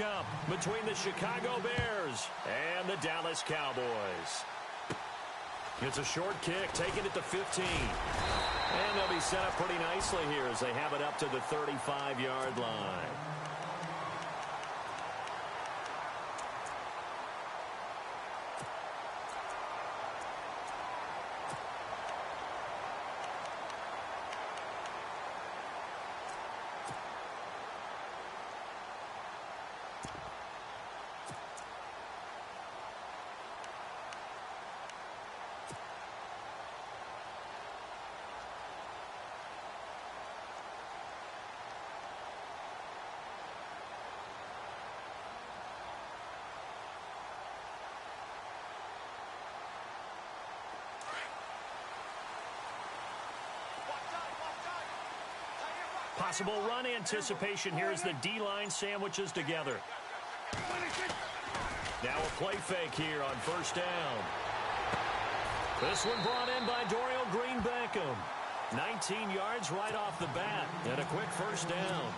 matchup between the Chicago Bears and the Dallas Cowboys. It's a short kick, taking it to 15. And they'll be set up pretty nicely here as they have it up to the 35-yard line. Possible run anticipation here as the D-line sandwiches together. Now a play fake here on first down. This one brought in by Dorial Green-Beckham. 19 yards right off the bat and a quick first down.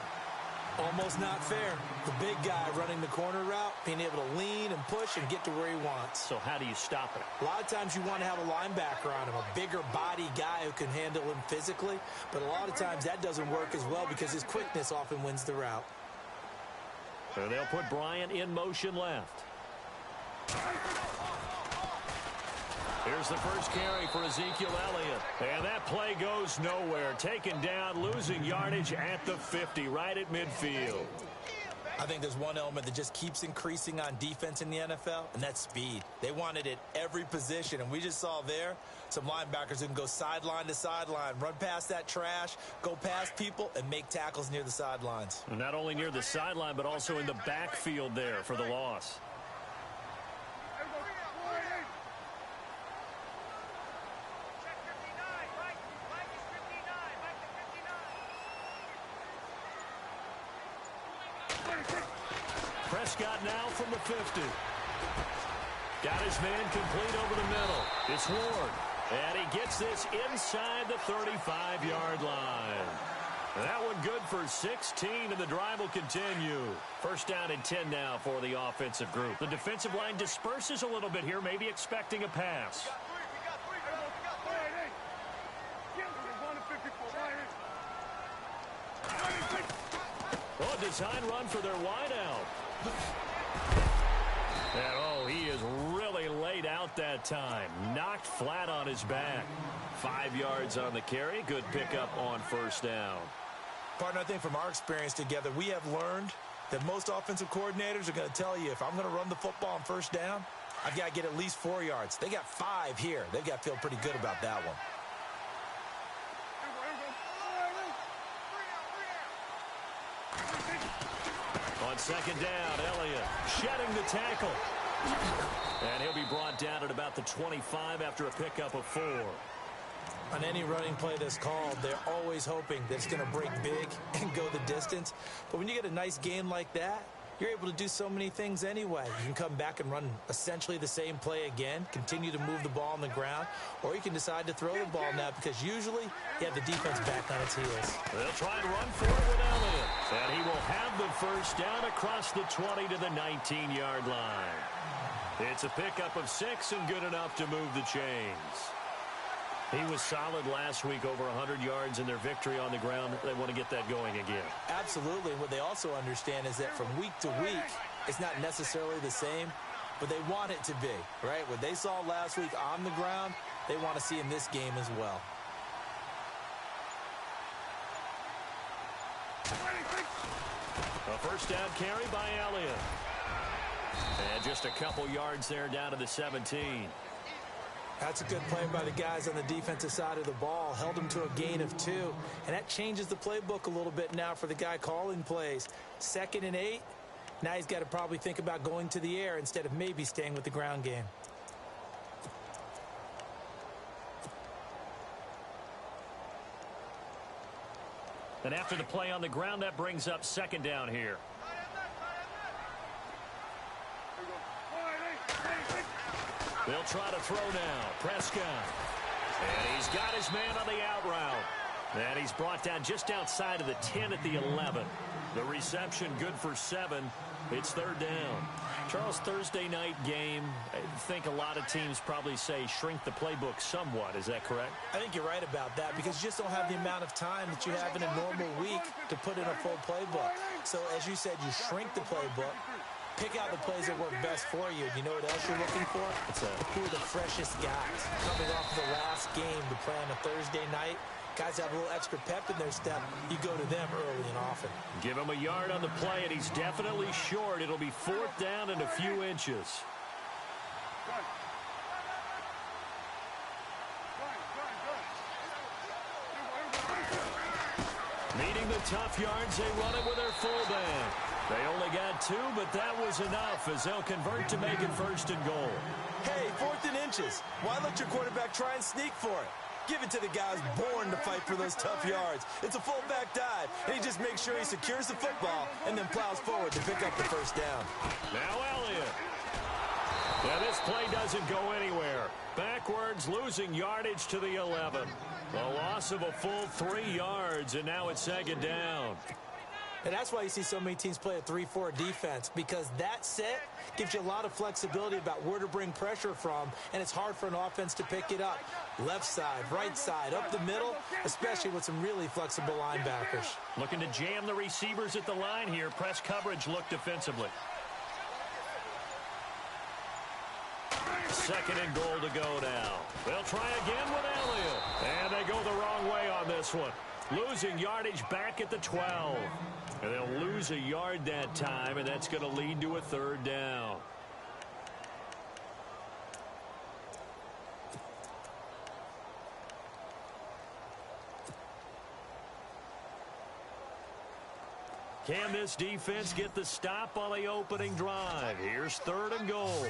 Almost not fair. The big guy running the corner route, being able to lean and push and get to where he wants. So how do you stop it? A lot of times you want to have a linebacker on him, a bigger body guy who can handle him physically. But a lot of times that doesn't work as well because his quickness often wins the route. So they'll put Bryant in motion left. Here's the first carry for Ezekiel Elliott. And that play goes nowhere. Taken down, losing yardage at the 50, right at midfield. I think there's one element that just keeps increasing on defense in the NFL, and that's speed. They want it at every position, and we just saw there some linebackers who can go sideline to sideline, run past that trash, go past people, and make tackles near the sidelines. And not only near the sideline, but also in the backfield there for the loss. Prescott now from the 50. Got his man complete over the middle. It's Ward. And he gets this inside the 35-yard line. That one good for 16, and the drive will continue. First down and 10 now for the offensive group. The defensive line disperses a little bit here, maybe expecting a pass. Oh, design run for their wideout. And, oh, he is really laid out that time. Knocked flat on his back. 5 yards on the carry. Good pickup on first down. Partner, I think from our experience together, we have learned that most offensive coordinators are going to tell you, if I'm going to run the football on first down, I've got to get at least 4 yards. They got 5 here. They've got to feel pretty good about that one. On second down, Elliott shedding the tackle. And he'll be brought down at about the 25 after a pickup of 4. On any running play that's called, they're always hoping that it's going to break big and go the distance. But when you get a nice game like that, you're able to do so many things anyway. You can come back and run essentially the same play again, continue to move the ball on the ground, or you can decide to throw the ball now because usually you have the defense back on its heels. They'll try and run for it with Elliott. And he will have the first down across the 20 to the 19-yard line. It's a pickup of 6 and good enough to move the chains. He was solid last week, over 100 yards in their victory on the ground. They want to get that going again. Absolutely. And what they also understand is that from week to week, it's not necessarily the same, but they want it to be, right? What they saw last week on the ground, they want to see in this game as well. A first down carry by Elliott. And just a couple yards there down to the 17. That's a good play by the guys on the defensive side of the ball. Held him to a gain of 2. And that changes the playbook a little bit now for the guy calling plays. 2nd and 8. Now he's got to probably think about going to the air instead of maybe staying with the ground game. And after the play on the ground, that brings up second down here. They'll try to throw now. Prescott. And he's got his man on the out route. And he's brought down just outside of the 10 at the 11. The reception good for 7. It's third down. Charles, Thursday night game, I think a lot of teams probably say shrink the playbook somewhat. Is that correct? I think you're right about that because you just don't have the amount of time that you have in a normal week to put in a full playbook. So, as you said, you shrink the playbook, pick out the plays that work best for you. You know what else you're looking for? Who are the freshest guys coming off of the last game to play on a Thursday night? Guys have a little extra pep in their step. You go to them early and often. Give him a yard on the play, and he's definitely short. It'll be fourth down and a few inches. Needing the tough yards, they run it with their fullback. They only got 2, but that was enough as they'll convert to make it first and goal. Hey, 4th and inches. Why let your quarterback try and sneak for it? Give it to the guys born to fight for those tough yards. It's a fullback dive, and he just makes sure he secures the football and then plows forward to pick up the first down. Now Elliott. Now this play doesn't go anywhere. Backwards, losing yardage to the 11. A loss of a full 3 yards, and now it's second down. And that's why you see so many teams play a 3-4 defense, because that set gives you a lot of flexibility about where to bring pressure from, and it's hard for an offense to pick it up. Left side, right side, up the middle, especially with some really flexible linebackers. Looking to jam the receivers at the line here. Press coverage look defensively. Second and goal to go now. They'll try again with Elliott. And they go the wrong way on this one. Losing yardage back at the 12. And they'll lose a yard that time, and that's going to lead to a third down. Can this defense get the stop on the opening drive? Here's third and goal.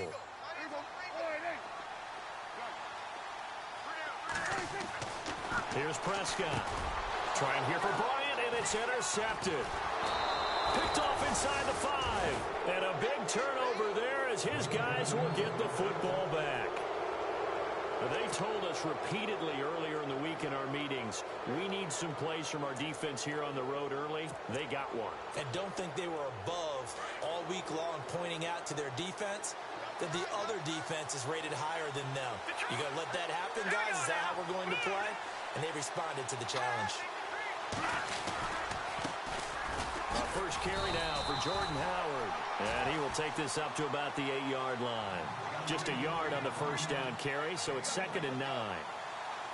Here's Prescott. Trying here for Bryant, and it's intercepted. Picked off inside the 5. And a big turnover there as his guys will get the football back. They told us repeatedly earlier in the week in our meetings, we need some plays from our defense here on the road early. They got one. And don't think they were above all week long pointing out to their defense that the other defense is rated higher than them. You going to let that happen, guys? Is that how we're going to play? And they responded to the challenge. First carry now for Jordan Howard. And he will take this up to about the 8-yard line. Just a yard on the first down carry, so it's 2nd and 9.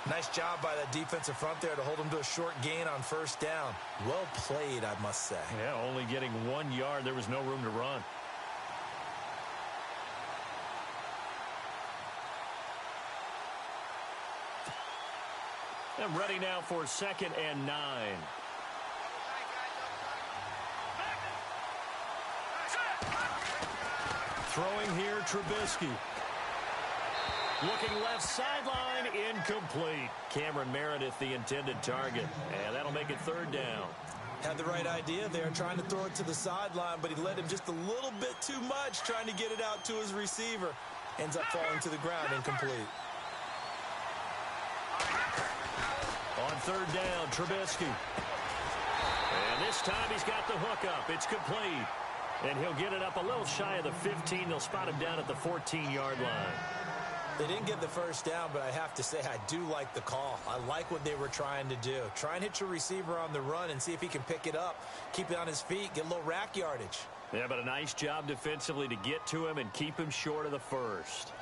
Nice job by that defensive front there to hold him to a short gain on first down. Well played, I must say. Yeah, only getting 1 yard. There was no room to run. And ready now for 2nd and 9. Throwing here, Trubisky. Looking left sideline, incomplete. Cameron Meredith, the intended target. And that'll make it third down. Had the right idea there, trying to throw it to the sideline, but he led him just a little bit too much, trying to get it out to his receiver. Ends up falling to the ground, incomplete. On third down, Trubisky. And this time he's got the hook up. It's complete. And he'll get it up a little shy of the 15. They'll spot him down at the 14-yard line. They didn't get the first down, but I have to say I do like the call. I like what they were trying to do. Try and hit your receiver on the run and see if he can pick it up, keep it on his feet, get a little rack yardage. Yeah, but a nice job defensively to get to him and keep him short of the first.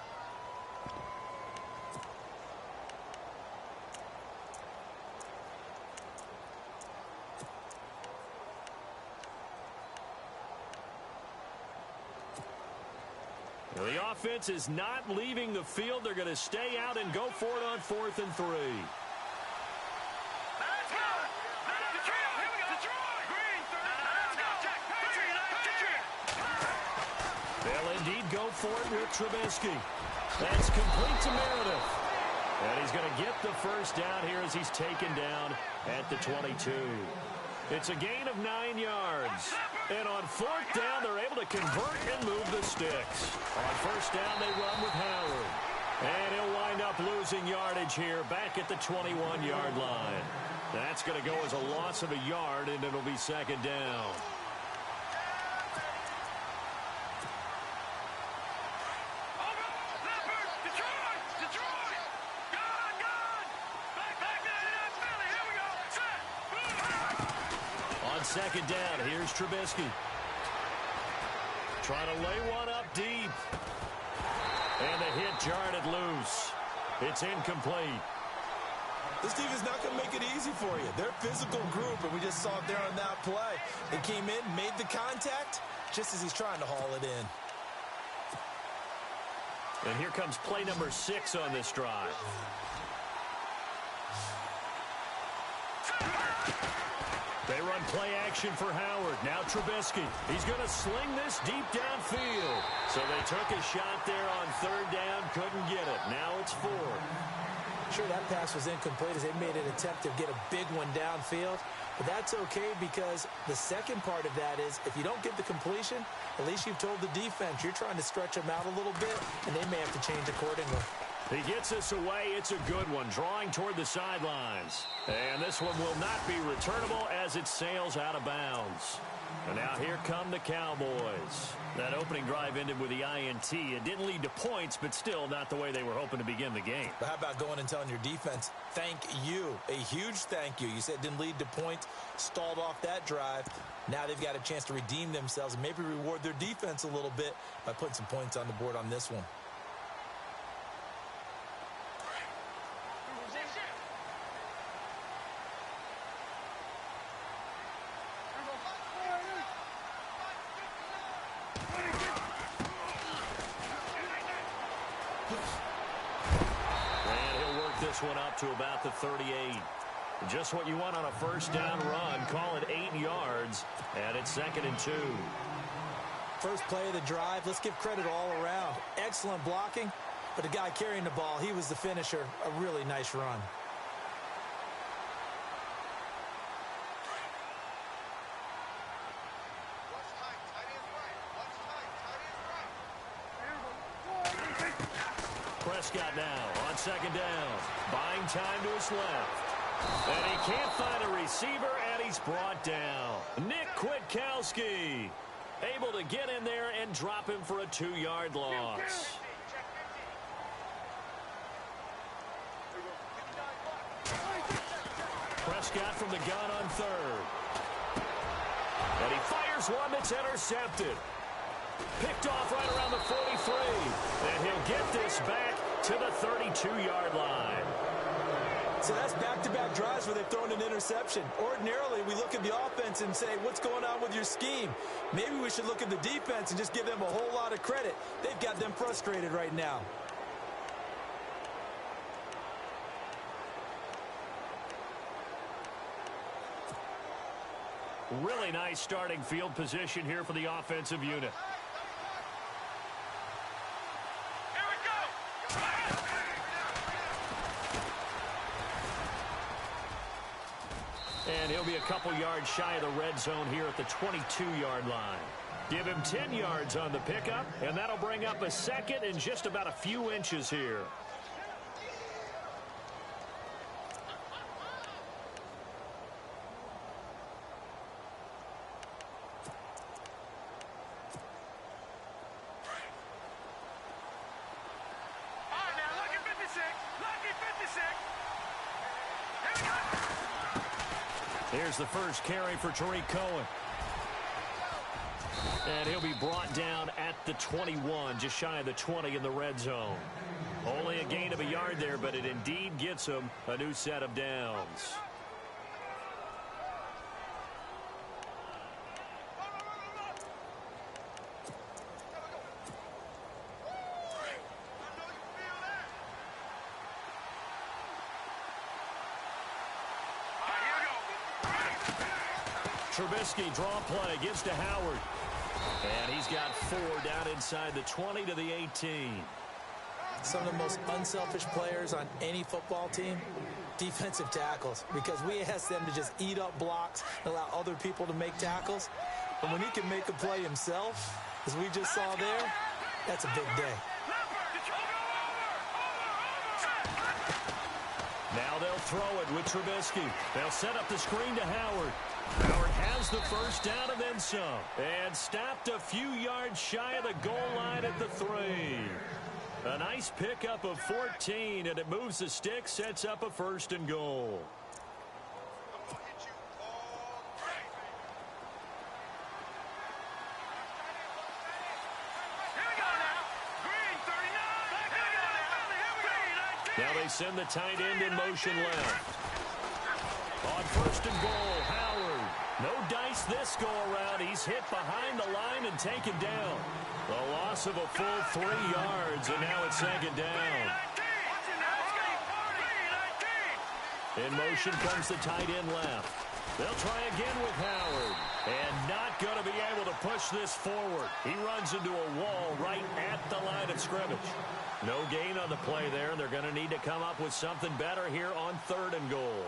The offense is not leaving the field. They're going to stay out and go for it on 4th and 3. They'll indeed go for it with Trubisky. That's complete to Meredith. And he's going to get the first down here as he's taken down at the 22. It's a gain of 9 yards. And on 4th down, they're able to convert and move the sticks. On first down, they run with Howard. And he'll wind up losing yardage here back at the 21-yard line. That's going to go as a loss of a yard, and it'll be 2nd down. second down. Here's Trubisky. Trying to lay one up deep. And the hit jarred it loose. It's incomplete. This team is not going to make it easy for you. They're a physical group, and we just saw it there on that play. They came in, made the contact, just as he's trying to haul it in. And here comes play number 6 on this drive. They run play action for Howard. Now Trubisky. He's going to sling this deep downfield. So they took a shot there on third down, couldn't get it. Now it's 4. Sure, that pass was incomplete as they made an attempt to get a big one downfield. But that's okay because the second part of that is if you don't get the completion, at least you've told the defense you're trying to stretch them out a little bit, and they may have to change accordingly. He gets this away. It's a good one, drawing toward the sidelines. And this one will not be returnable as it sails out of bounds. And now here come the Cowboys. That opening drive ended with the INT. It didn't lead to points, but still not the way they were hoping to begin the game. But how about going and telling your defense, thank you, a huge thank you. You said it didn't lead to points, stalled off that drive. Now they've got a chance to redeem themselves and maybe reward their defense a little bit by putting some points on the board on this one. This one up to about the 38. Just what you want on a first down run. Call it 8 yards, and it's 2nd and 2. First play of the drive. Let's give credit all around. Excellent blocking, but the guy carrying the ball, he was the finisher. A really nice run. Prescott now on 2nd down. Buying time to his left. And he can't find a receiver, and he's brought down. Nick Kwiatkowski able to get in there and drop him for a 2-yard loss. Prescott from the gun on 3rd. And he fires one that's intercepted. Picked off right around the 43. And he'll get this back to the 32-yard line. So that's back-to-back drives where they've thrown an interception. Ordinarily, we look at the offense and say, what's going on with your scheme? Maybe we should look at the defense and just give them a whole lot of credit. They've got them frustrated right now. Really nice starting field position here for the offensive unit. And he'll be a couple yards shy of the red zone here at the 22-yard line. Give him 10 yards on the pickup, and that'll bring up a 2nd and just about a few inches here. Here's the first carry for Tariq Cohen. And he'll be brought down at the 21, just shy of the 20 in the red zone. Only a gain of a yard there, but it indeed gets him a new set of downs. Trubisky, draw play, gives to Howard. And he's got 4 down inside the 20 to the 18. Some of the most unselfish players on any football team, defensive tackles, because we ask them to just eat up blocks and allow other people to make tackles. But when he can make a play himself, as we just saw there, that's a big day. Now they'll throw it with Trubisky. They'll set up the screen to Howard. Howard has the first down and then some. And stopped a few yards shy of the goal line at the 3. A nice pickup of 14, and it moves the stick, sets up a 1st and goal. Now they send the tight end in motion left. On first and goal, Howard. No dice this go-around. He's hit behind the line and taken down. A loss of a full 3 yards, and now it's second down. In motion comes the tight end left. They'll try again with Howard. And not going to be able to push this forward. He runs into a wall right at the line of scrimmage. No gain on the play there. They're going to need to come up with something better here on third and goal.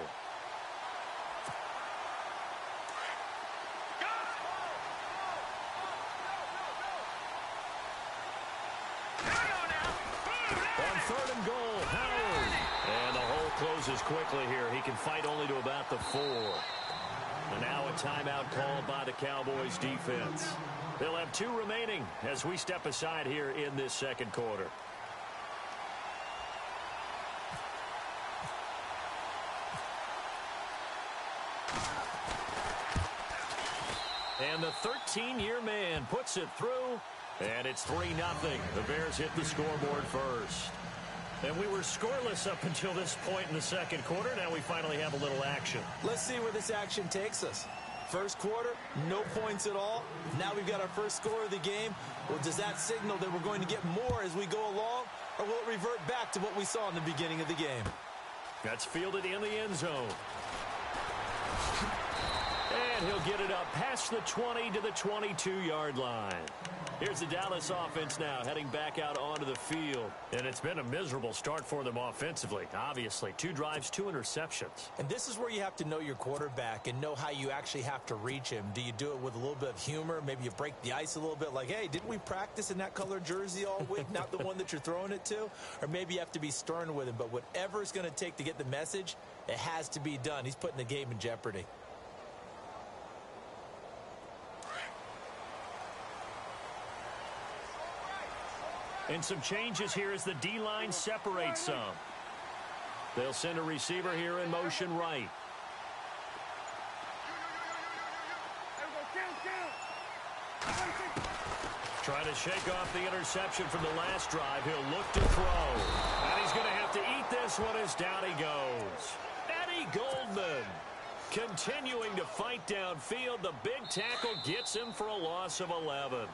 On third and goal, Howard. And the hole closes quickly here. He can fight only to about the 4. And now a timeout called by the Cowboys defense. They'll have 2 remaining as we step aside here in this second quarter. And the 13-year man puts it through, and it's 3-0. The Bears hit the scoreboard first. And we were scoreless up until this point in the second quarter. Now we finally have a little action. Let's see where this action takes us. First quarter, no points at all. Now we've got our first score of the game. Well, does that signal that we're going to get more as we go along, or will it revert back to what we saw in the beginning of the game? That's fielded in the end zone. And he'll get it up past the 20 to the 22-yard line. Here's the Dallas offense now heading back out onto the field. And it's been a miserable start for them offensively, obviously. 2 drives, 2 interceptions. And this is where you have to know your quarterback and know how you actually have to reach him. Do you do it with a little bit of humor? Maybe you break the ice a little bit like, hey, didn't we practice in that color jersey all week? Not the one that you're throwing it to? Or maybe you have to be stern with him. But whatever it's going to take to get the message, it has to be done. He's putting the game in jeopardy. And some changes here as the D-line separates some. They'll send a receiver here in motion right. Trying to shake off the interception from the last drive. He'll look to throw. And he's going to have to eat this one as down he goes. Eddie Goldman continuing to fight downfield. The big tackle gets him for a loss of 11.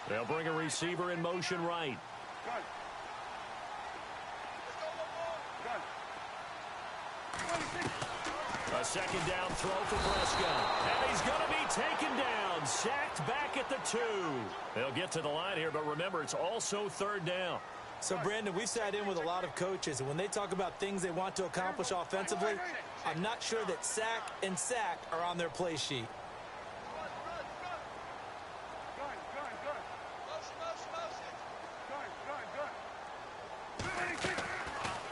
They'll bring a receiver in motion right. A second down throw for Prescott. And he's going to be taken down. Sacked back at the 2. They'll get to the line here, but remember, it's also third down. So, Brandon, we've sat in with a lot of coaches, and when they talk about things they want to accomplish offensively, I'm not sure that sack and sack are on their play sheet.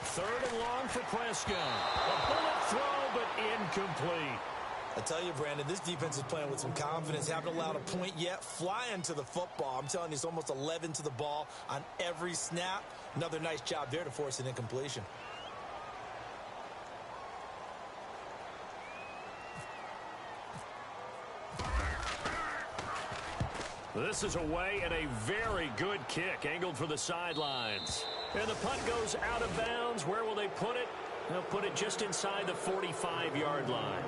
Third and long for Prescott. A bullet throw, but incomplete. I tell you, Brandon, this defense is playing with some confidence. Haven't allowed a point yet. Flying to the football. I'm telling you, it's almost 11 to the ball on every snap. Another nice job there to force an incompletion. This is away and a very good kick, angled for the sidelines. And the punt goes out of bounds. Where will they put it? They'll put it just inside the 45-yard line.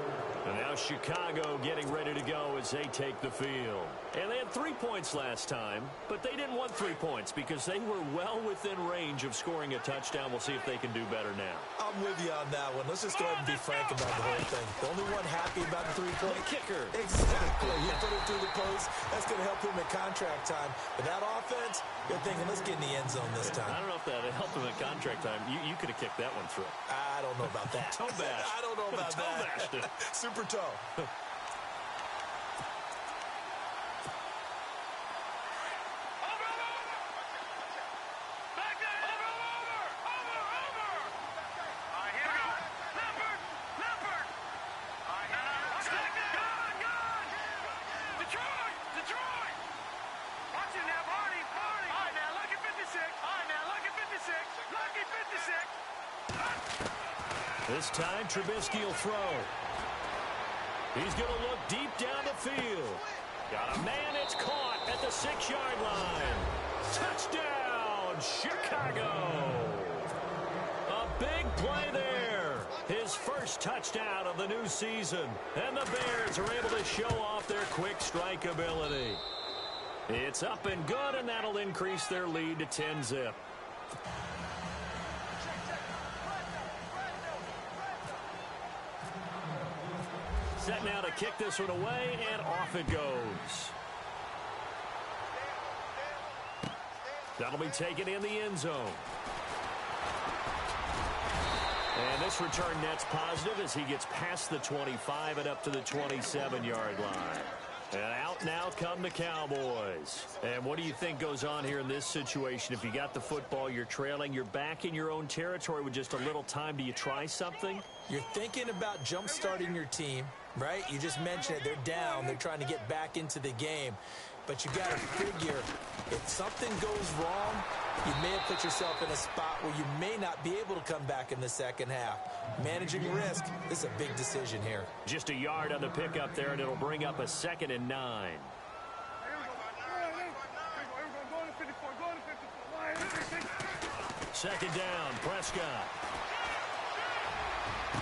And now Chicago getting ready to go as they take the field. And they had 3 points last time, but they didn't want 3 points because they were well within range of scoring a touchdown. We'll see if they can do better now. I'm with you on that one. Let's just go ahead and be frank about the whole thing. The only one happy about the 3-point kicker. Exactly. You put it through the post. That's going to help him at contract time. But that offense, you're thinking, let's get in the end zone this time. I don't know if that helped him at contract time. You could have kicked that one through. I don't know about that. Toe bash. I don't know about toe that. Bashed it. Super toe. This time, Trubisky will throw. He's going to look deep down the field. Got a man, it's caught at the 6-yard line. Touchdown, Chicago. A big play there. His first touchdown of the new season. And the Bears are able to show off their quick strike ability. It's up and good, and that'll increase their lead to 10-zip. Set now to kick this one away, and off it goes. That'll be taken in the end zone. And this return net's positive as he gets past the 25 and up to the 27-yard line. And out now come the Cowboys. And what do you think goes on here in this situation? If you got the football, you're trailing, you're back in your own territory with just a little time. Do you try something? You're thinking about jump-starting your team, right? You just mentioned it. They're down. They're trying to get back into the game. But you got to figure, if something goes wrong, you may have put yourself in a spot where you may not be able to come back in the second half. Managing risk, this is a big decision here. Just a yard on the pickup there, and it'll bring up a 2nd and 9. Second down, Prescott.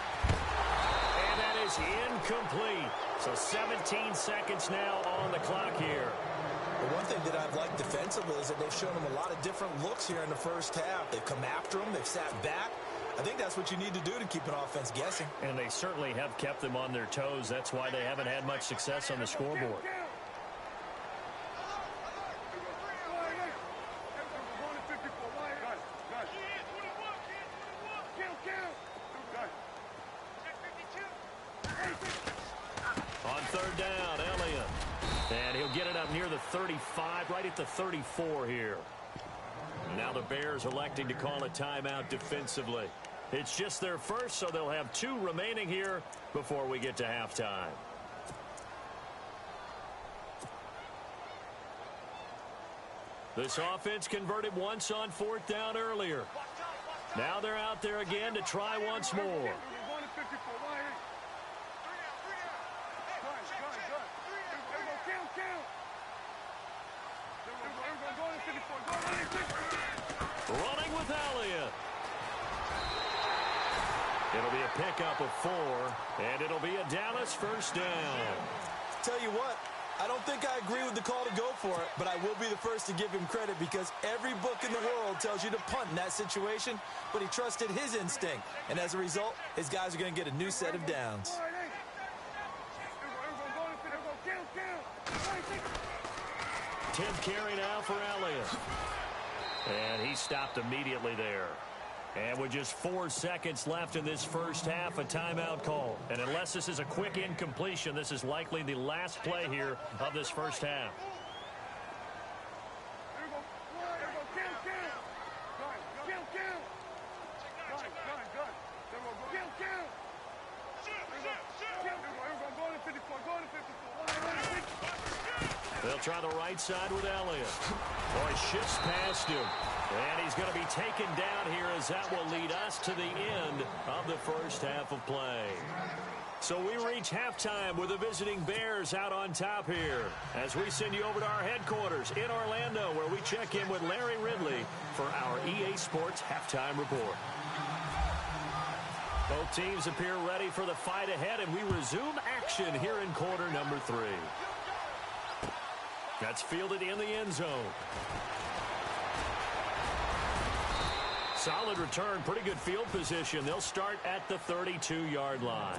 And that is incomplete. So 17 seconds now on the clock here. The one thing that I've liked defensively is that they've shown them a lot of different looks here in the first half. They've come after them. They've sat back. I think that's what you need to do to keep an offense guessing. And they certainly have kept them on their toes. That's why they haven't had much success on the scoreboard. On third down, Elliott. And he'll get it up near the 35, right at the 34 here. Now the Bears electing to call a timeout defensively. It's just their first, so they'll have 2 remaining here before we get to halftime. This offense converted once on 4th down earlier. Now they're out there again to try once more. Running with Elliott. It'll be a pickup of 4, and it'll be a Dallas first down. Tell you what, I don't think I agree with the call to go for it, but I will be the first to give him credit because every book in the world tells you to punt in that situation, but he trusted his instinct, and as a result, his guys are going to get a new set of downs. 10th carry now for Elliott. And he stopped immediately there. And with just 4 seconds left in this first half, a timeout call. And unless this is a quick incompletion, this is likely the last play here of this first half. They'll try the right side with Elliott. Boy, shifts past him. And he's going to be taken down here as that will lead us to the end of the first half of play. So we reach halftime with the visiting Bears out on top here as we send you over to our headquarters in Orlando where we check in with Larry Ridley for our EA Sports Halftime Report. Both teams appear ready for the fight ahead, and we resume action here in quarter number 3. That's fielded in the end zone. Solid return, pretty good field position. They'll start at the 32-yard line.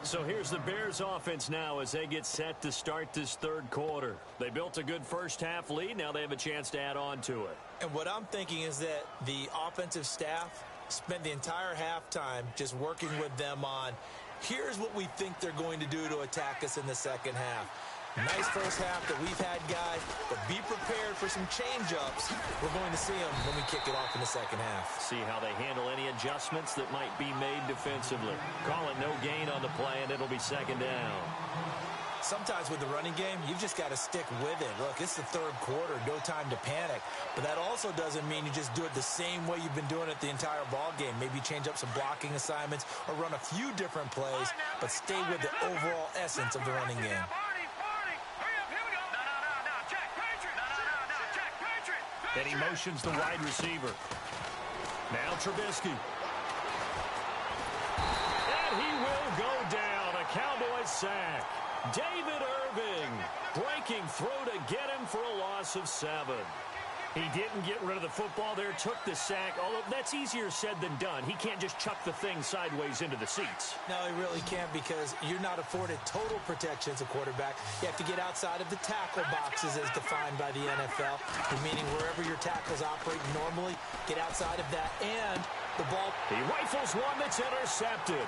So here's the Bears offense now as they get set to start this third quarter. They built a good first half lead. Now they have a chance to add on to it. And what I'm thinking is that the offensive staff spent the entire halftime just working with them on, here's what we think they're going to do to attack us in the second half. Nice first half that we've had, guys, but be prepared for some change-ups. We're going to see them when we kick it off in the second half. See how they handle any adjustments that might be made defensively. Call it no gain on the play, and it'll be second down. Sometimes with the running game, you've just got to stick with it. Look, it's the third quarter, no time to panic. But that also doesn't mean you just do it the same way you've been doing it the entire ball game. Maybe change up some blocking assignments or run a few different plays, but stay with the overall essence of the running game. And he motions the wide receiver. Now Trubisky. And he will go down. A Cowboys sack. David Irving breaking through to get him for a loss of 7. He didn't get rid of the football there, took the sack, although that's easier said than done. He can't just chuck the thing sideways into the seats. No, he really can't because you're not afforded total protection as a quarterback. You have to get outside of the tackle boxes as defined by the NFL, meaning wherever your tackles operate normally, get outside of that, and the ball. He rifles one that's intercepted.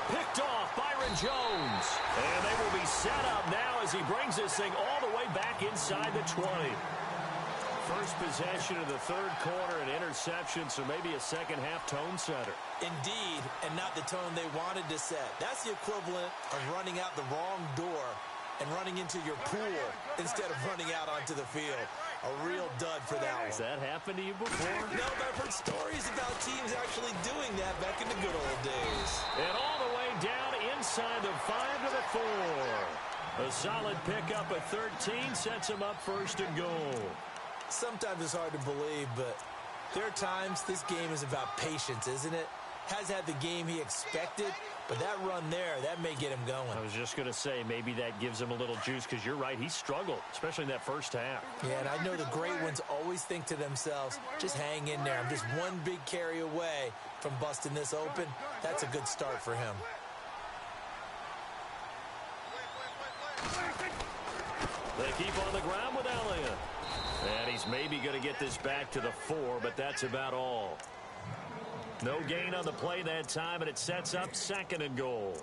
Picked off Byron Jones. And they will be set up now as he brings this thing all the way back inside the 20. First possession of the third quarter, an interception, so maybe a second-half tone setter. Indeed, and not the tone they wanted to set. That's the equivalent of running out the wrong door and running into your pool instead of running out onto the field. A real dud for that one. Has that happened to you before? No, but I've heard stories about teams actually doing that back in the good old days. And all the way down inside the 5 to the 4. A solid pickup at 13 sets him up first and goal. Sometimes it's hard to believe, but there are times this game is about patience, isn't it? Has had the game he expected, but that run there, that may get him going. I was just going to say, maybe that gives him a little juice, because you're right, he struggled, especially in that first half. Yeah, and I know the great ones always think to themselves, just hang in there. I'm just one big carry away from busting this open. That's a good start for him. They keep on the ground with Elliott. And he's maybe going to get this back to the 4, but that's about all. No gain on the play that time, and it sets up second and goal.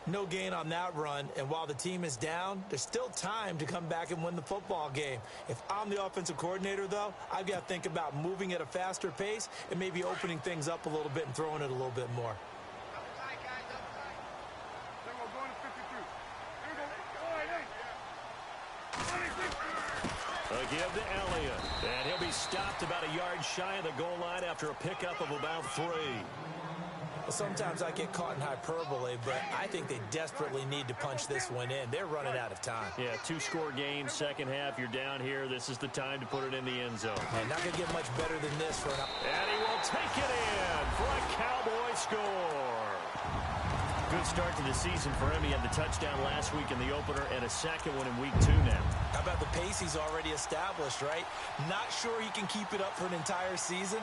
No gain on that run, and while the team is down, there's still time to come back and win the football game. If I'm the offensive coordinator, though, I've got to think about moving at a faster pace and maybe opening things up a little bit and throwing it a little bit more. A give to Elliott, and he'll be stopped about a yard shy of the goal line after a pickup of about 3. Well, sometimes I get caught in hyperbole, but I think they desperately need to punch this one in. They're running out of time. Yeah, 2-score game, second half, you're down here. This is the time to put it in the end zone. And not going to get much better than this for an... And he will take it in for a Cowboy score. Good start to the season for him. He had the touchdown last week in the opener and a second one in week 2 now. How about the pace he's already established, right? Not sure he can keep it up for an entire season,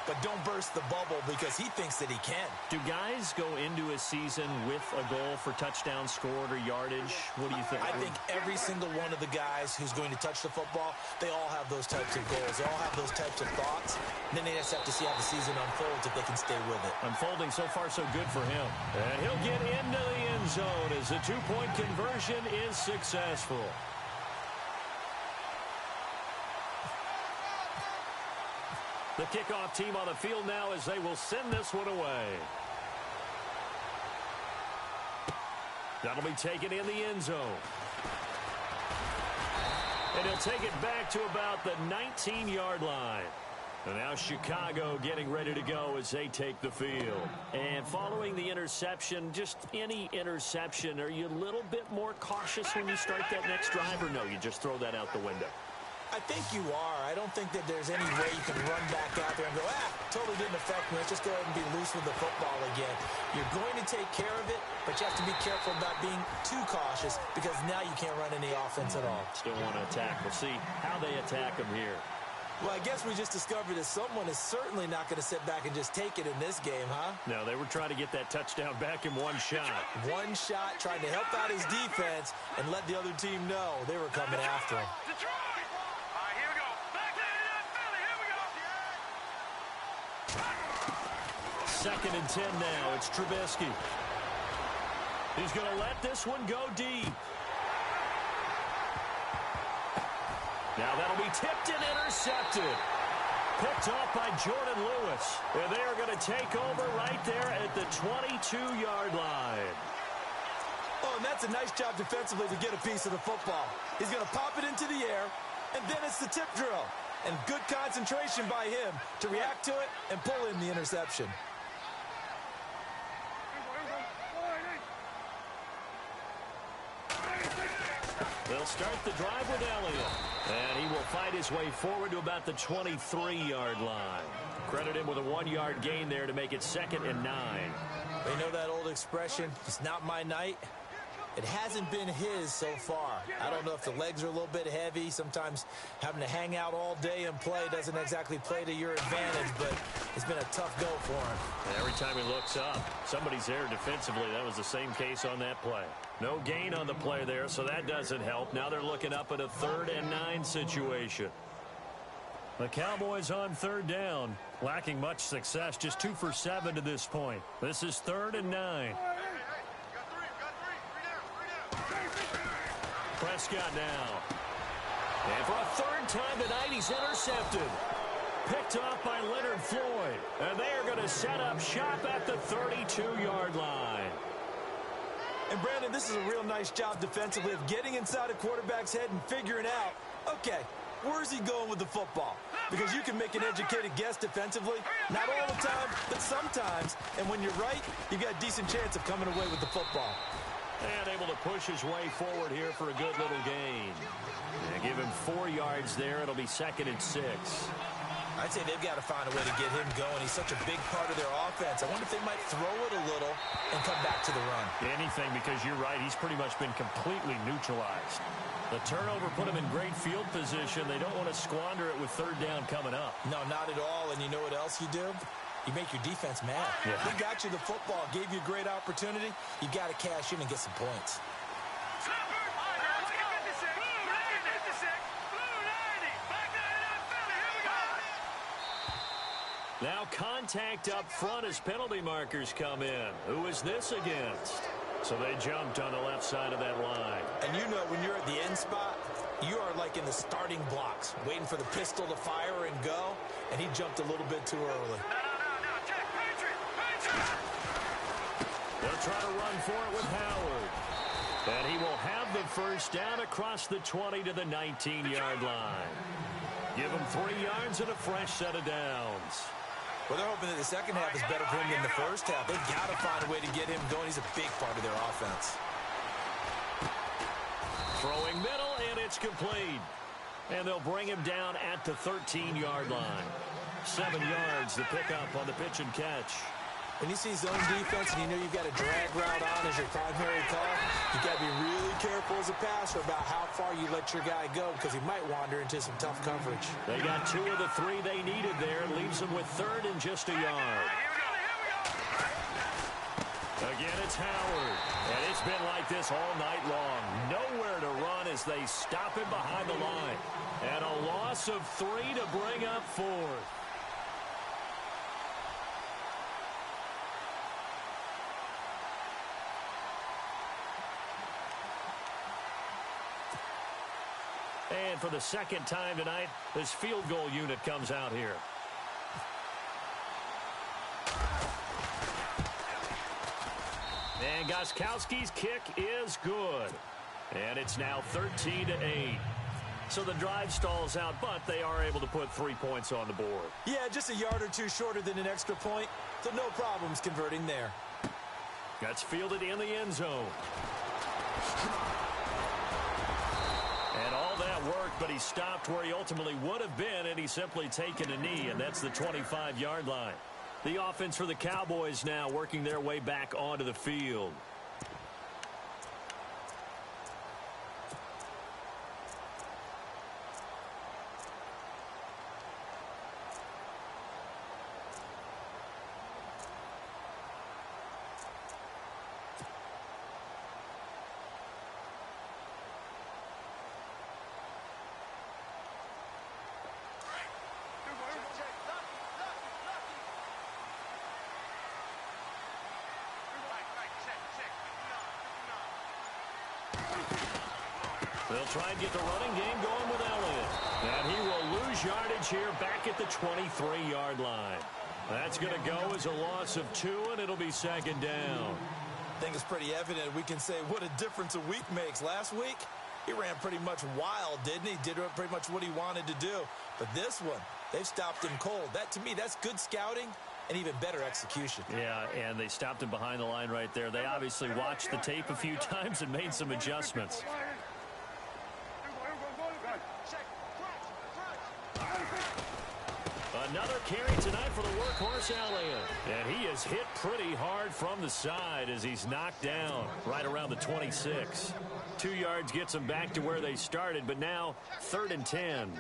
but don't burst the bubble because he thinks that he can. Do guys go into a season with a goal for touchdowns scored or yardage? What do you think? I think every single one of the guys who's going to touch the football, they all have those types of goals. They all have those types of thoughts. And then they just have to see how the season unfolds if they can stay with it. Unfolding so far so good for him. And he'll get into the end zone as the 2-point conversion is successful. The kickoff team on the field now as they will send this one away. That'll be taken in the end zone. And he'll take it back to about the 19-yard line. And now Chicago getting ready to go as they take the field. And following the interception, just any interception, are you a little bit more cautious when you start that next drive, or no, you just throw that out the window? I think you are. I don't think that there's any way you can run back out there and go, totally didn't affect me. Let's just go ahead and be loose with the football again. You're going to take care of it, but you have to be careful about being too cautious because now you can't run any offense at all. Still want to attack. We'll see how they attack them here. Well, I guess we just discovered that someone is certainly not going to sit back and just take it in this game, huh? No, they were trying to get that touchdown back in one shot. One shot, trying to help out his defense and let the other team know they were coming after him. Second and 10 now. It's Trubisky. He's going to let this one go deep. Now that'll be tipped and intercepted. Picked off by Jordan Lewis. And they are going to take over right there at the 22-yard line. Oh, and that's a nice job defensively to get a piece of the football. He's going to pop it into the air, and then it's the tip drill. And good concentration by him to react to it and pull in the interception. They'll start the drive with Elliott. And he will fight his way forward to about the 23-yard line. Credit him with a 1-yard gain there to make it 2nd and 9. You know that old expression, it's not my night? It hasn't been his so far. I don't know if the legs are a little bit heavy. Sometimes having to hang out all day and play doesn't exactly play to your advantage, but it's been a tough go for him. And every time he looks up, somebody's there defensively. That was the same case on that play. No gain on the play there, so that doesn't help. Now they're looking up at a 3rd and 9 situation. The Cowboys on 3rd down, lacking much success, just 2 for 7 to this point. This is 3rd and 9. Prescott now. And for a 3rd time tonight, he's intercepted. Picked off by Leonard Floyd. And they are going to set up shop at the 32-yard line. And, Brandon, this is a real nice job defensively of getting inside a quarterback's head and figuring out, okay, where's he going with the football? Because you can make an educated guess defensively. Not all the time, but sometimes. And when you're right, you've got a decent chance of coming away with the football. And able to push his way forward here for a good little gain. And give him 4 yards there. It'll be 2nd and 6. I'd say they've got to find a way to get him going. He's such a big part of their offense. I wonder if they might throw it a little and come back to the run. Anything, because you're right. He's pretty much been completely neutralized. The turnover put him in great field position. They don't want to squander it with 3rd down coming up. No, not at all. And you know what else you do? You make your defense mad. Yeah. They got you the football, gave you a great opportunity. You got to cash in and get some points. Now contact up front as penalty markers come in. Who is this against? So they jumped on the left side of that line. And you know when you're at the end spot, you are like in the starting blocks, waiting for the pistol to fire and go, and he jumped a little bit too early. They'll try to run for it with Howard. And he will have the 1st down across the 20 to the 19-yard line. Give him 3 yards and a fresh set of downs. Well, they're hoping that the second half is better for him than the first half. They've got to find a way to get him going. He's a big part of their offense. Throwing middle, and it's complete. And they'll bring him down at the 13-yard line. 7 yards, the pickup on the pitch and catch. When you see zone defense and you know you've got a drag route on as your primary call, you've got to be really careful as a passer about how far you let your guy go because he might wander into some tough coverage. They got 2 of the 3 they needed there. Leaves them with 3rd and just a yard. Again, it's Howard. And it's been like this all night long. Nowhere to run as they stop him behind the line. And a loss of 3 to bring up 4th. And for the 2nd time tonight, this field goal unit comes out here. And Gostkowski's kick is good. And it's now 13-8. So the drive stalls out, but they are able to put 3 points on the board. Yeah, just a yard or 2 shorter than an extra point, so no problems converting there. That's fielded in the end zone. And all that worked, but he stopped where he ultimately would have been, and he's simply taken a knee, and that's the 25-yard line. The offense for the Cowboys now working their way back onto the field. They'll try and get the running game going with Elliott. And he will lose yardage here back at the 23-yard line. That's going to go as a loss of 2, and it'll be 2nd down. I think it's pretty evident. We can say what a difference a week makes. Last week, he ran pretty much wild, didn't he? Did pretty much what he wanted to do. But this one, they've stopped him cold. That, to me, that's good scouting and even better execution. Yeah, and they stopped him behind the line right there. They obviously watched the tape a few times and made some adjustments. Another carry tonight for the workhorse Elliott. And he is hit pretty hard from the side as he's knocked down right around the 26. 2 yards gets them back to where they started, but now 3rd and 10.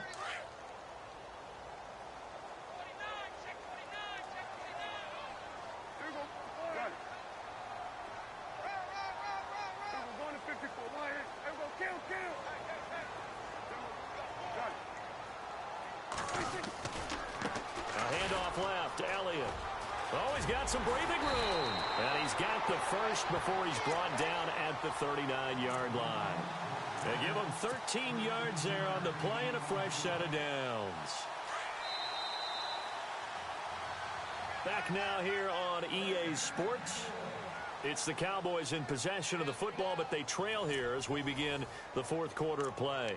Some breathing room, and he's got the first before he's brought down at the 39-yard line. They give him 13 yards there on the play and a fresh set of downs. Back now here on EA Sports. It's the Cowboys in possession of the football, but they trail here as we begin the 4th quarter of play.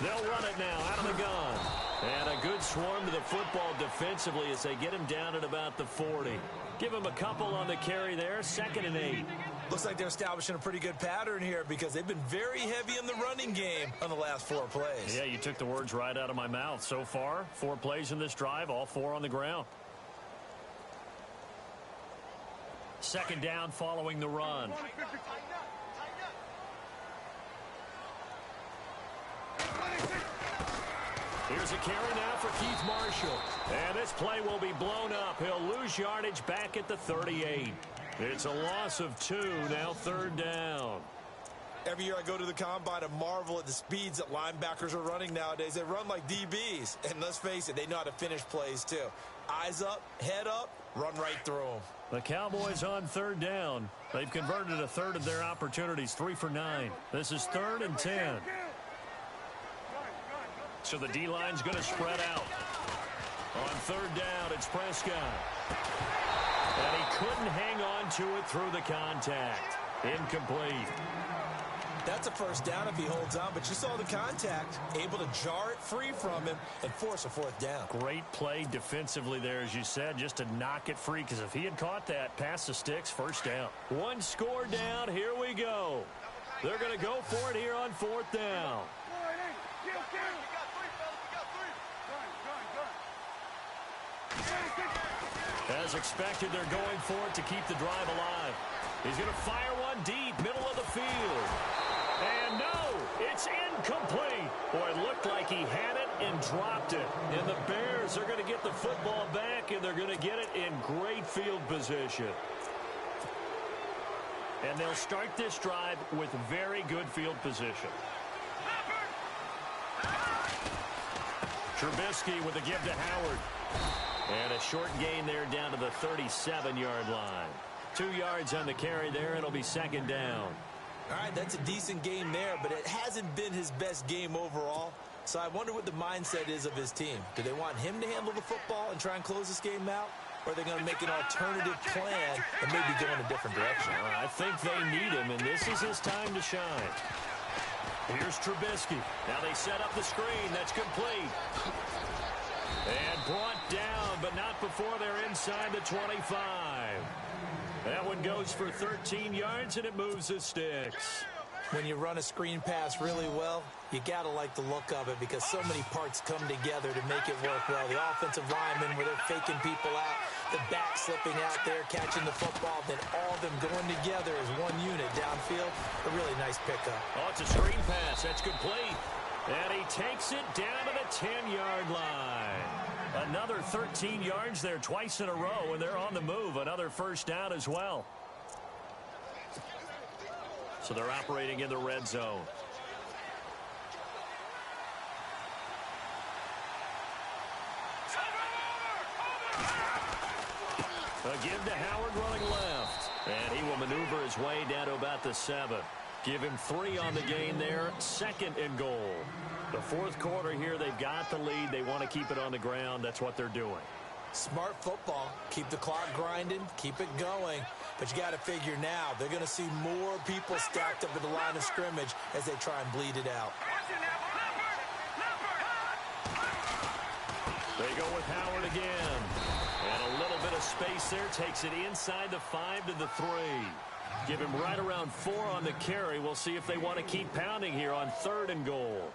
They'll run it now out of the gun. And a good swarm to the football defensively as they get him down at about the 40. Give him a couple on the carry there. 2nd and 8. Looks like they're establishing a pretty good pattern here because they've been very heavy in the running game on the last 4 plays. Yeah, you took the words right out of my mouth. So far, 4 plays in this drive, all 4 on the ground. 2nd down following the run. Here's a carry now for Keith Marshall. And this play will be blown up. He'll lose yardage back at the 38. It's a loss of 2, now 3rd down. Every year I go to the combine and marvel at the speeds that linebackers are running nowadays. They run like DBs. And let's face it, they know how to finish plays too. Eyes up, head up, run right through them. The Cowboys on 3rd down. They've converted a third of their opportunities, 3 for 9. This is 3rd and 10. So the D-line's going to spread out. On 3rd down, it's Prescott. And he couldn't hang on to it through the contact. Incomplete. That's a 1st down if he holds on, but you saw the contact. Able to jar it free from him and force a 4th down. Great play defensively there, as you said, just to knock it free, because if he had caught that, past the sticks, 1st down. 1 score down, here we go. They're going to go for it here on 4th down. As expected, they're going for it to keep the drive alive. He's going to fire one deep, middle of the field. And no, it's incomplete. Boy, it looked like he had it and dropped it. And the Bears are going to get the football back, and they're going to get it in great field position. And they'll start this drive with very good field position. Trubisky with a give to Howard. And a short gain there down to the 37-yard line. 2 yards on the carry there. It'll be 2nd down. All right, that's a decent game there, but it hasn't been his best game overall. So I wonder what the mindset is of his team. Do they want him to handle the football and try and close this game out? Or are they going to make an alternative plan and maybe go in a different direction? I think they need him, and this is his time to shine. Here's Trubisky. Now they set up the screen. That's complete. And brought down, but not before they're inside the 25. That one goes for 13 yards, and it moves the sticks. When you run a screen pass really well, you got to like the look of it because so many parts come together to make it work well. The offensive linemen, where they're faking people out, the back slipping out there, catching the football, then all of them going together as one unit downfield. A really nice pickup. Oh, it's a screen pass. That's complete. And he takes it down to the 10-yard line. Another 13 yards there twice in a row, and they're on the move. Another 1st down as well. So they're operating in the red zone. A give to Howard running left. And he will maneuver his way down to about the 7. Give him 3 on the gain there. 2nd and goal. The 4th quarter here, they've got the lead. They want to keep it on the ground. That's what they're doing. Smart football. Keep the clock grinding. Keep it going. But you got to figure now, they're going to see more people stacked up at the line of scrimmage as they try and bleed it out. They go with Howard again. And a little bit of space there. Takes it inside the 5 to the 3. Give him right around 4 on the carry. We'll see if they want to keep pounding here on 3rd and goal.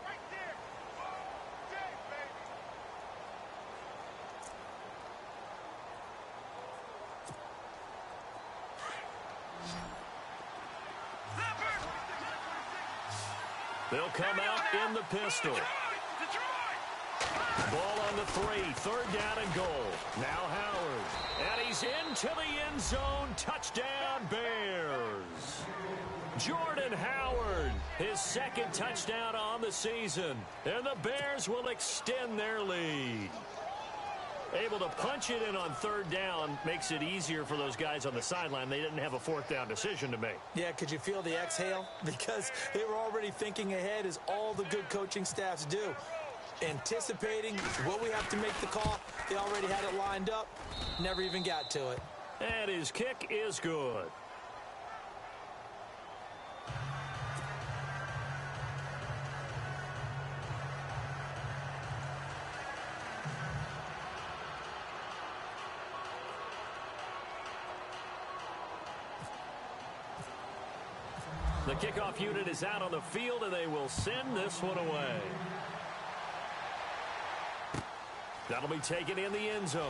They'll come out in the pistol. Ball on the 3. 3rd down and goal. Now Howard. And he's into the end zone. Touchdown, Bears. Jordan Howard, his 2nd touchdown on the season. And the Bears will extend their lead. Able to punch it in on 3rd down makes it easier for those guys on the sideline. They didn't have a 4th down decision to make. Yeah, could you feel the exhale? Because they were already thinking ahead, as all the good coaching staffs do. Anticipating, will we have to make the call? They already had it lined up. Never even got to it. And his kick is good. The kickoff unit is out on the field, and they will send this one away. That'll be taken in the end zone.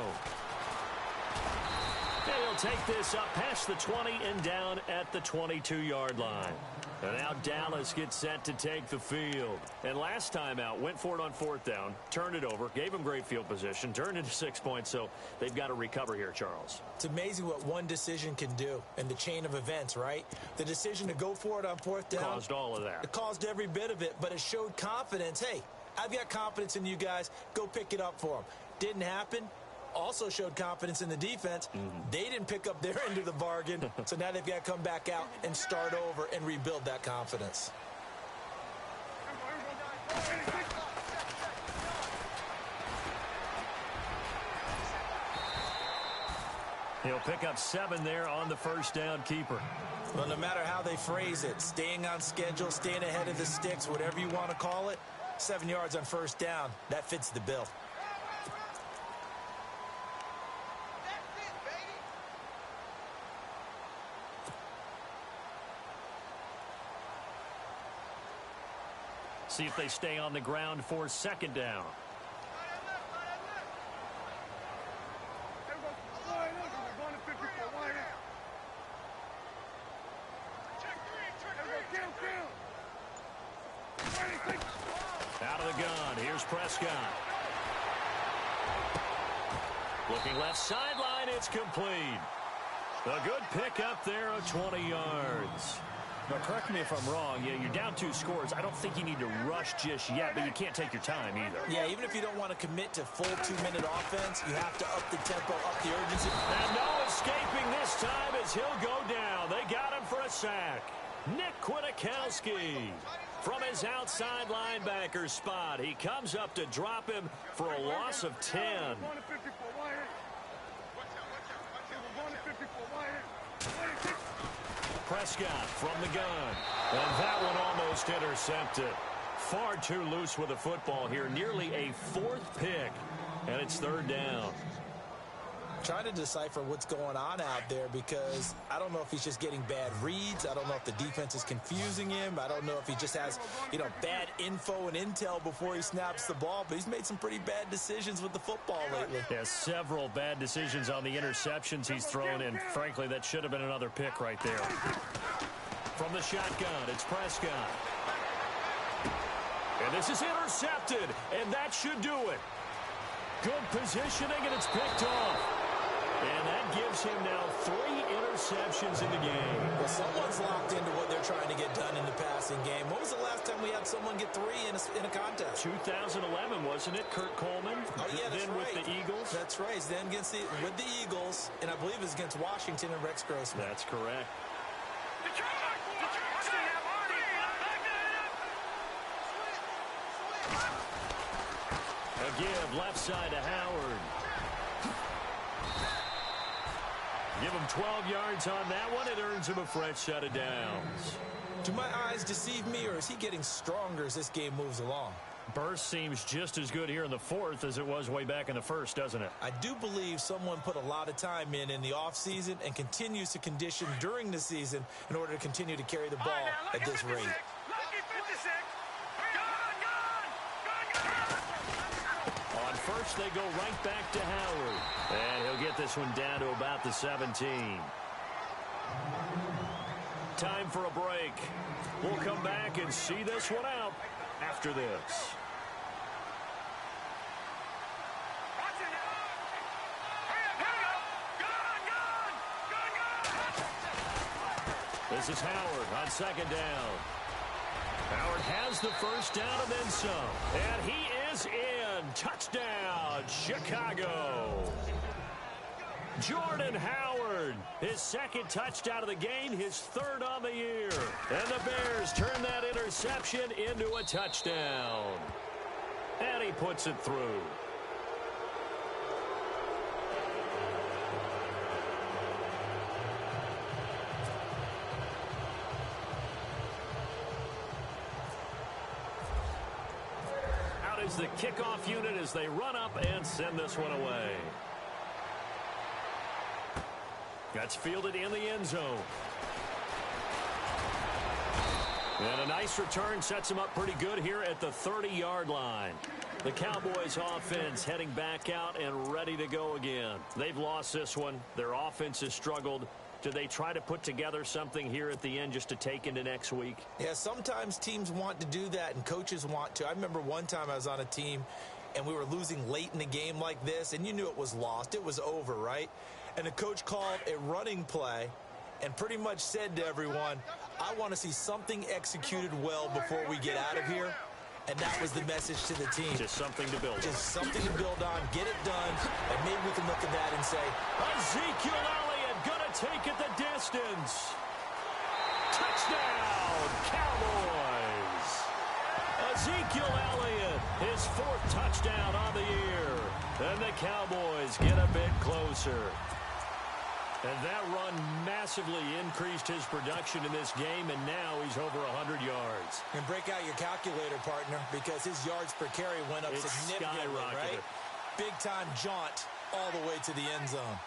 And he'll take this up past the 20 and down at the 22-yard line. And now Dallas gets set to take the field. And last time out, went for it on 4th down, turned it over, gave them great field position, turned into 6 points, so they've got to recover here, Charles. It's amazing what one decision can do in the chain of events, right? The decision to go for it on 4th down caused all of that. It caused every bit of it, but it showed confidence. Hey, I've got confidence in you guys. Go pick it up for them. Didn't happen. Also showed confidence in the defense. They didn't pick up their end of the bargain, so now they've got to come back out and start over and rebuild that confidence. He'll pick up 7 there on the 1st down keeper. Well, no matter how they phrase it, staying on schedule, staying ahead of the sticks, whatever you want to call it, 7 yards on 1st down, that fits the bill. See if they stay on the ground for 2nd down. Out of the gun. Here's Prescott. Looking left sideline. It's complete. A good pick up there of 20 yards. Now, correct me if I'm wrong. Yeah, you're down 2 scores. I don't think you need to rush just yet, but you can't take your time either. Yeah, even if you don't want to commit to full 2-minute offense, you have to up the tempo, up the urgency. And no escaping this time as he'll go down. They got him for a sack. Nick Kwiatkowski from his outside linebacker spot. He comes up to drop him for a loss of 10. Prescott from the gun. And that one almost intercepted. Far too loose with the football here. Nearly a 4th pick. And it's 3rd down. Trying to decipher what's going on out there, because I don't know if he's just getting bad reads. I don't know if the defense is confusing him. I don't know if he just has, bad info and intel before he snaps the ball. But he's made some pretty bad decisions with the football lately. Yeah, several bad decisions on the interceptions he's thrown, and frankly, that should have been another pick right there. From the shotgun, it's Prescott. And this is intercepted, and that should do it. Good positioning, and it's picked off. And that gives him now 3 interceptions in the game. Well, someone's locked into what they're trying to get done in the passing game. When was the last time we had someone get 3 in a contest? 2011, wasn't it? Kurt Coleman. Oh, yeah, that's then right. with the Eagles. That's right. Then with the Eagles, and I believe it's against Washington and Rex Grossman. That's correct. A give left side to Howard. Give him 12 yards on that one. It earns him a fresh set of downs. Do my eyes deceive me, or is he getting stronger as this game moves along? Burst seems just as good here in the fourth as it was way back in the first, doesn't it? I do believe someone put a lot of time in the offseason and continues to condition during the season in order to continue to carry the ball at this rate. On first, they go right back to Howard. And he'll get this one down to about the 17. Time for a break. We'll come back and see this one out after this. This is Howard on second down. Howard has the first down and then some. And he is in. Touchdown, Chicago. Jordan Howard, his second touchdown of the game, his third on the year. And the Bears turn that interception into a touchdown. And he puts it through. Out is the kickoff unit as they run up and send this one away. That's fielded in the end zone. And a nice return sets him up pretty good here at the 30-yard line. The Cowboys offense heading back out and ready to go again. They've lost this one. Their offense has struggled. Do they try to put together something here at the end just to take into next week? Yeah, sometimes teams want to do that and coaches want to. I remember one time I was on a team and we were losing late in the game like this, and you knew it was lost. It was over, right? And the coach called a running play and pretty much said to everyone, I want to see something executed well before we get out of here. And that was the message to the team. Just something to build on. Just something to build on, get it done, and maybe we can look at that and say, Ezekiel Elliott gonna take it the distance. Touchdown, Cowboys. Ezekiel Elliott, his 4th touchdown on the year. And the Cowboys get a bit closer. And that run massively increased his production in this game, and now he's over 100 yards. And break out your calculator, partner, because his yards per carry went up significantly, right? Big-time jaunt all the way to the end zone.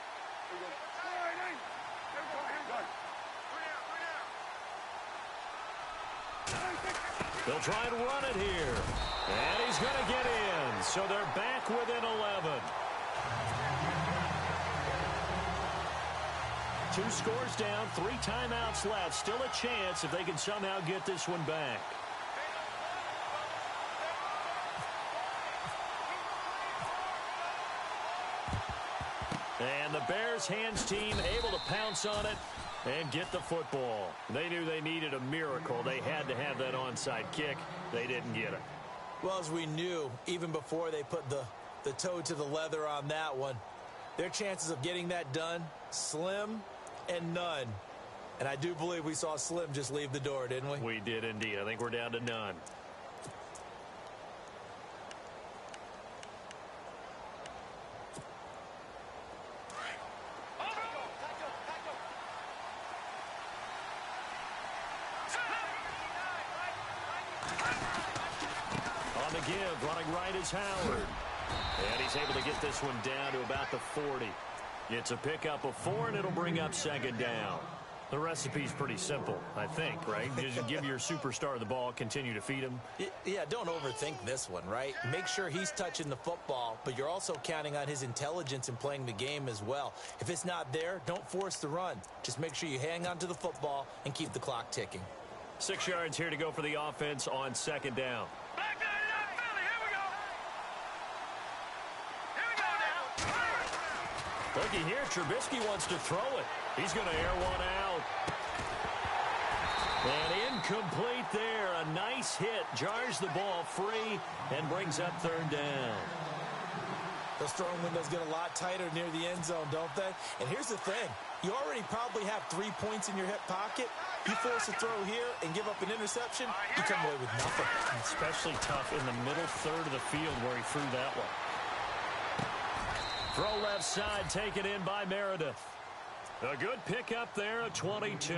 They'll try and run it here. And he's going to get in. So they're back within 11. 2 scores down, 3 timeouts left. Still a chance if they can somehow get this one back. And the Bears hands team able to pounce on it and get the football. They knew they needed a miracle. They had to have that onside kick. They didn't get it. Well, as we knew, even before they put the toe to the leather on that one, their chances of getting that done, slim and none. And I do believe we saw Slim just leave the door, didn't we? We did indeed. I think we're down to none. On the give, running right is Howard. And he's able to get this one down to about the 40. It's a pickup of 4, and it'll bring up second down. The recipe's pretty simple, I think, right? Just give your superstar the ball, continue to feed him. Yeah, don't overthink this one, right? Make sure he's touching the football, but you're also counting on his intelligence in playing the game as well. If it's not there, don't force the run. Just make sure you hang on to the football and keep the clock ticking. 6 yards here to go for the offense on second down. Looky here, Trubisky wants to throw it. He's going to air one out. And incomplete there. A nice hit. Jars the ball free and brings up third down. Those throwing windows get a lot tighter near the end zone, don't they? And here's the thing. You already probably have 3 points in your hip pocket. You force a throw here and give up an interception, you come away with nothing. Especially tough in the middle third of the field where he threw that one. Throw left side, taken in by Meredith. A good pickup there at 22.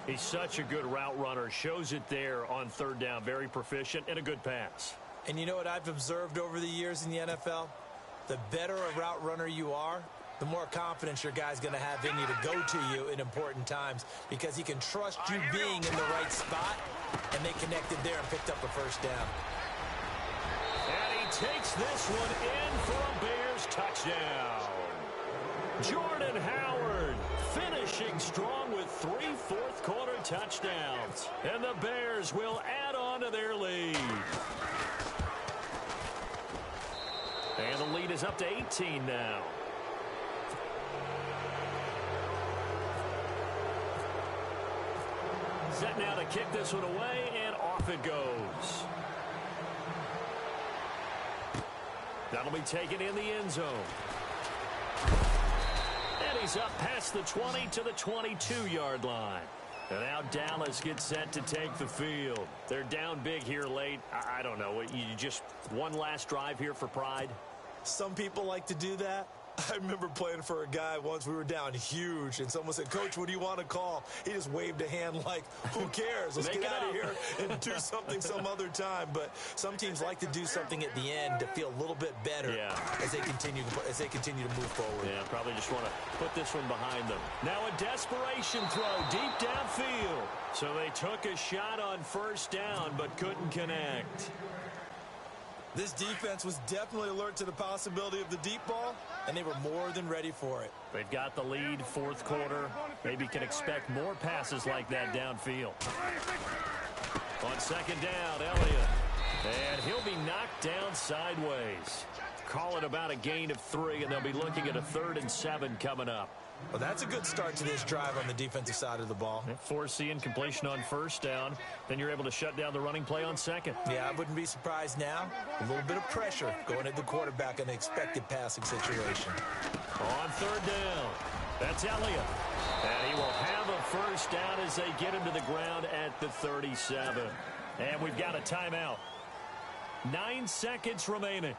He's such a good route runner. Shows it there on third down. Very proficient and a good pass. And you know what I've observed over the years in the NFL? The better a route runner you are, the more confidence your guy's going to have in you to go to you in important times because he can trust you being in the right spot, and they connected there and picked up a first down. And he takes this one in for a Bears touchdown. Jordan Howard finishing strong with 3 fourth-quarter touchdowns. And the Bears will add on to their lead. And the lead is up to 18 now. Set now to kick this one away, and off it goes. That'll be taken in the end zone. And he's up past the 20 to the 22-yard line. And now Dallas gets set to take the field. They're down big here late. I don't know. You just one last drive here for pride? Some people like to do that. I remember playing for a guy once. We were down huge, and someone said, "Coach, what do you want to call?" He just waved a hand like, who cares? Let's get out of here and do something some other time. But some teams like to do something at the end to feel a little bit better as they continue to move forward. Yeah, probably just want to put this one behind them. Now a desperation throw deep downfield. So they took a shot on first down but couldn't connect. This defense was definitely alert to the possibility of the deep ball, and they were more than ready for it. They've got the lead, fourth quarter. Maybe can expect more passes like that downfield. On second down, Elliott. And he'll be knocked down sideways. Call it about a gain of 3, and they'll be looking at a 3rd and 7 coming up. Well, that's a good start to this drive on the defensive side of the ball. Forcing incompletion on first down. Then you're able to shut down the running play on second. Yeah, I wouldn't be surprised now. A little bit of pressure going at the quarterback in an expected passing situation. On third down, that's Elliott. And he will have a first down as they get him to the ground at the 37. And we've got a timeout. 9 seconds remaining.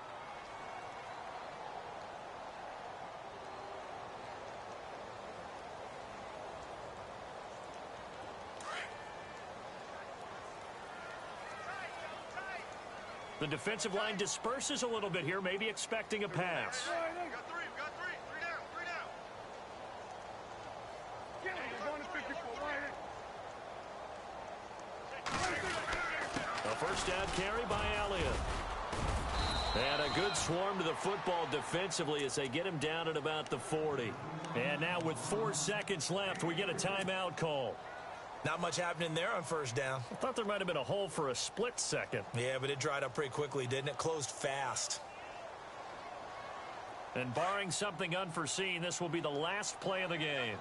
The defensive line disperses a little bit here, maybe expecting a pass. Got three down. A first down carry by Elliott. And a good swarm to the football defensively as they get him down at about the 40. And now with 4 seconds left, we get a timeout call. Not much happening there on first down. I thought there might have been a hole for a split second. Yeah, but it dried up pretty quickly, didn't it? Closed fast. And barring something unforeseen, this will be the last play of the game.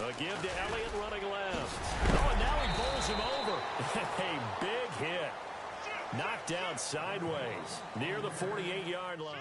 A give to Elliott running left. Oh, and now he bowls him over. A big hit. Knocked down sideways near the 48-yard line.